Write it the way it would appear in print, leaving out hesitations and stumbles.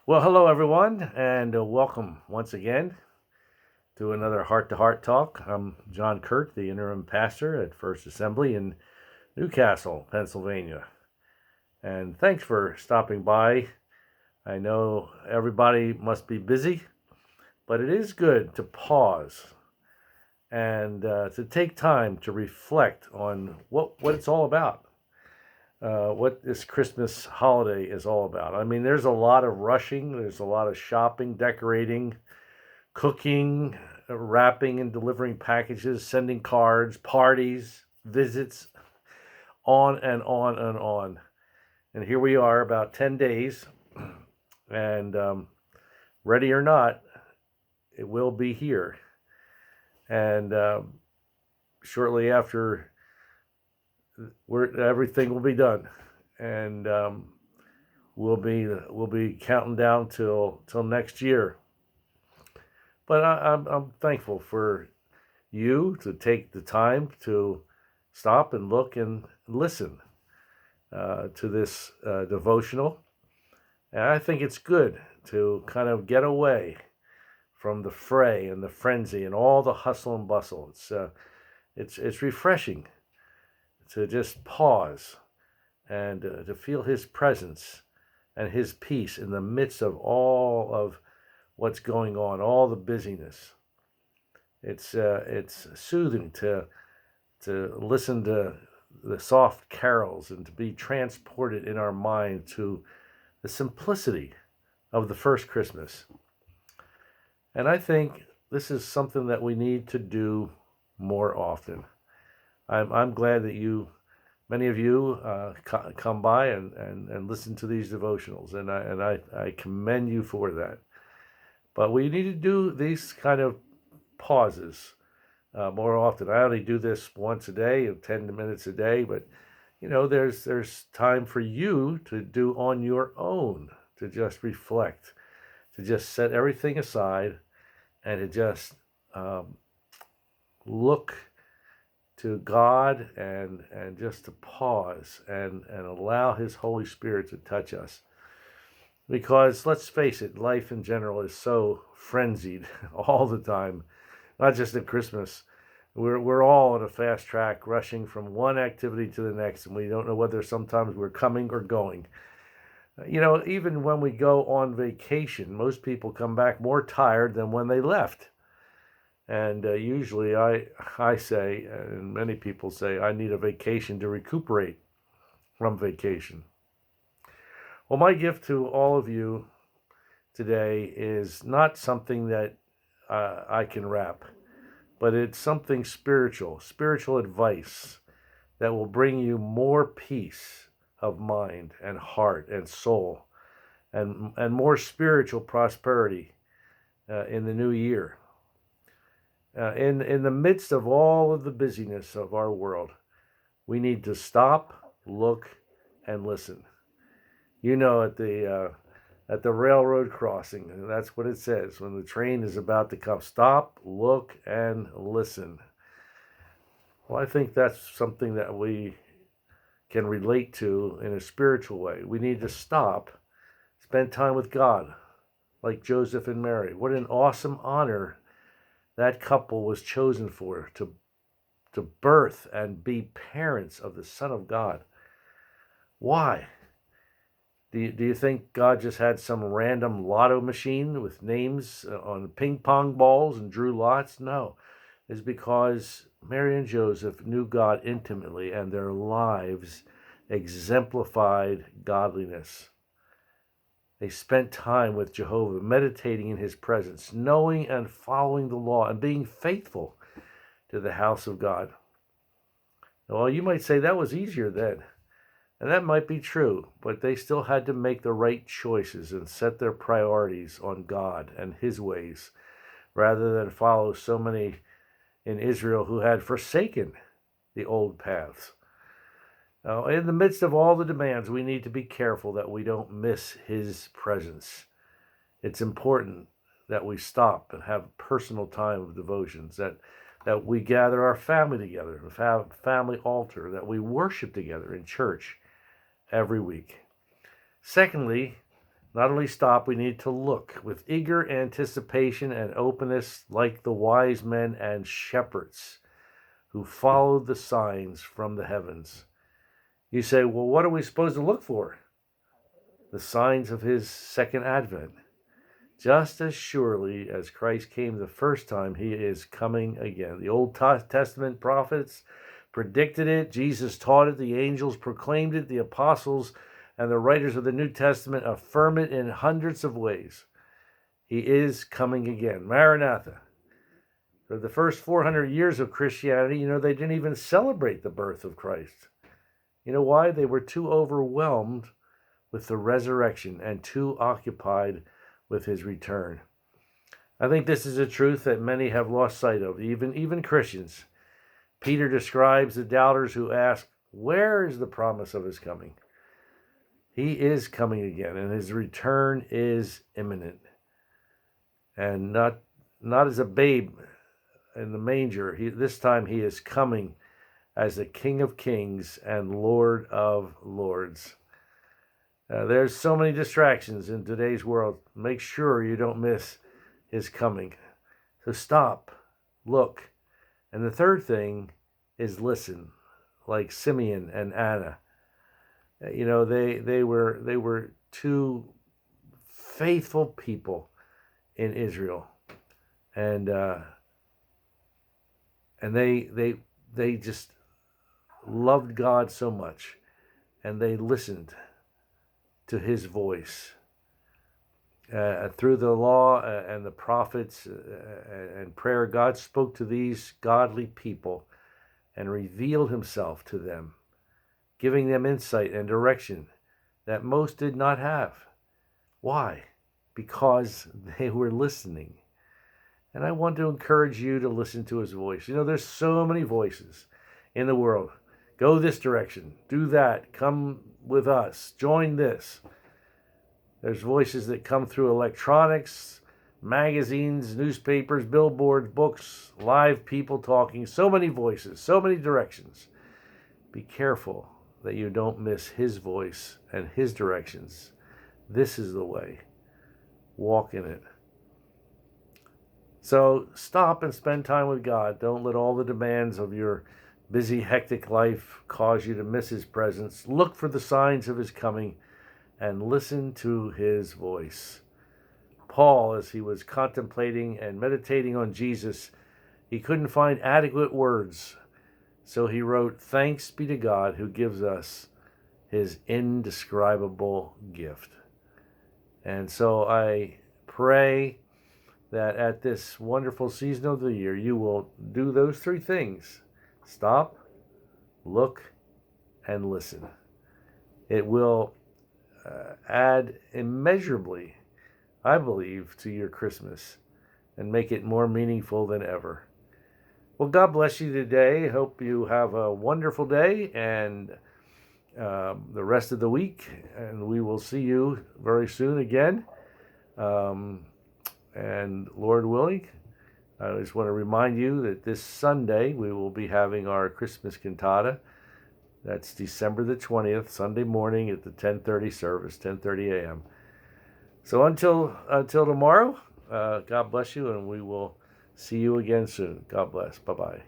Well, hello everyone, and welcome once again to another Heart to Heart talk. I'm John Kuert, the interim pastor at First Assembly in Newcastle, Pennsylvania. And thanks for stopping by. I know everybody must be busy, but it is good to pause and to take time to reflect on what it's all about, what this Christmas holiday is all about. I mean, there's a lot of rushing, there's a lot of shopping, decorating, cooking, wrapping and delivering packages, sending cards, parties, visits, on and on and on. And here we are, about 10 days, and ready or not, it will be here. And shortly after, everything will be done, and we'll be counting down till next year. But I'm thankful for you to take the time to stop and look and listen to this devotional. And I think it's good to kind of get away from the fray and the frenzy and all the hustle and bustle. It's refreshing to just pause and to feel His presence and His peace in the midst of all of what's going on, all the busyness. It's soothing to listen to the soft carols and to be transported in our mind to the simplicity of the first Christmas. And I think this is something that we need to do more often. I'm glad that many of you, come by and listen to these devotionals, and I commend you for that. But we need to do these kind of pauses more often. I only do this once a day, 10 minutes a day, but there's time for you to do on your own, to just reflect, to just set everything aside, and to just look to God and just to pause and allow His Holy Spirit to touch us. Because let's face it, life in general is so frenzied all the time, not just at Christmas. We're all on a fast track, rushing from one activity to the next, and we don't know whether sometimes we're coming or going. Even when we go on vacation, most people come back more tired than when they left. And usually I say, and many people say, I need a vacation to recuperate from vacation. Well, my gift to all of you today is not something that I can wrap, but it's something spiritual advice that will bring you more peace of mind and heart and soul, and more spiritual prosperity in the new year. In the midst of all of the busyness of our world, we need to stop, look, and listen. At the railroad crossing, and that's what it says when the train is about to come. Stop, look, and listen. Well, I think that's something that we can relate to in a spiritual way. We need to stop, spend time with God, like Joseph and Mary. What an awesome honor that couple was chosen for, to birth and be parents of the Son of God. Why? Do you think God just had some random lotto machine with names on ping pong balls and drew lots? No. It's because Mary and Joseph knew God intimately, and their lives exemplified godliness. They spent time with Jehovah, meditating in His presence, knowing and following the law, and being faithful to the house of God. Well, you might say that was easier then. And that might be true, but they still had to make the right choices and set their priorities on God and His ways, rather than follow so many in Israel who had forsaken the old paths. Now, in the midst of all the demands, we need to be careful that we don't miss His presence. It's important that we stop and have personal time of devotions, that we gather our family together, have a family altar, that we worship together in church every week. Secondly, Not only stop, we need to look with eager anticipation and openness like the wise men and shepherds who followed the signs from the heavens. You say, well, what are we supposed to look for? The signs of his second advent. Just as surely as Christ came the first time, he is coming again. The Old Testament prophets predicted it. Jesus taught it. The angels proclaimed it. The apostles and the writers of the New Testament affirm it in hundreds of ways. He is coming again. Maranatha. For the first 400 years of Christianity, they didn't even celebrate the birth of Christ. You know why? They were too overwhelmed with the resurrection and too occupied with his return. I think this is a truth that many have lost sight of, even Christians. Peter describes the doubters who ask, where is the promise of his coming? He is coming again, and his return is imminent. And not as a babe in the manger. This time he is coming as the King of Kings and Lord of Lords. There's so many distractions in today's world. Make sure you don't miss his coming. So stop, look. And the third thing is listen, like Simeon and Anna. They were two faithful people in Israel. And they just loved God so much, and they listened to his voice through the law and the prophets and prayer. God spoke to these godly people and revealed himself to them, giving them insight and direction that most did not have. Why? Because they were listening. And I want to encourage you to listen to his voice. There's so many voices in the world. Go this direction, do that, come with us, join this. There's voices that come through electronics, magazines, newspapers, billboards, books, live people talking. So many voices, so many directions. Be careful that you don't miss his voice and his directions. This is the way. Walk in it. So stop and spend time with God. Don't let all the demands of your busy, hectic life cause you to miss his presence. Look for the signs of his coming and listen to his voice. Paul, as he was contemplating and meditating on Jesus, he couldn't find adequate words. So he wrote, "Thanks be to God who gives us his indescribable gift." And so I pray that at this wonderful season of the year, you will do those three things. Stop, look, and listen. It will add immeasurably, I believe, to your Christmas and make it more meaningful than ever. Well, God bless you today. Hope you have a wonderful day and the rest of the week. And we will see you very soon again. And Lord willing, I just want to remind you that this Sunday we will be having our Christmas cantata. That's December the 20th, Sunday morning at the 10:30 service, 10:30 a.m. So until tomorrow, God bless you, and we will see you again soon. God bless. Bye-bye.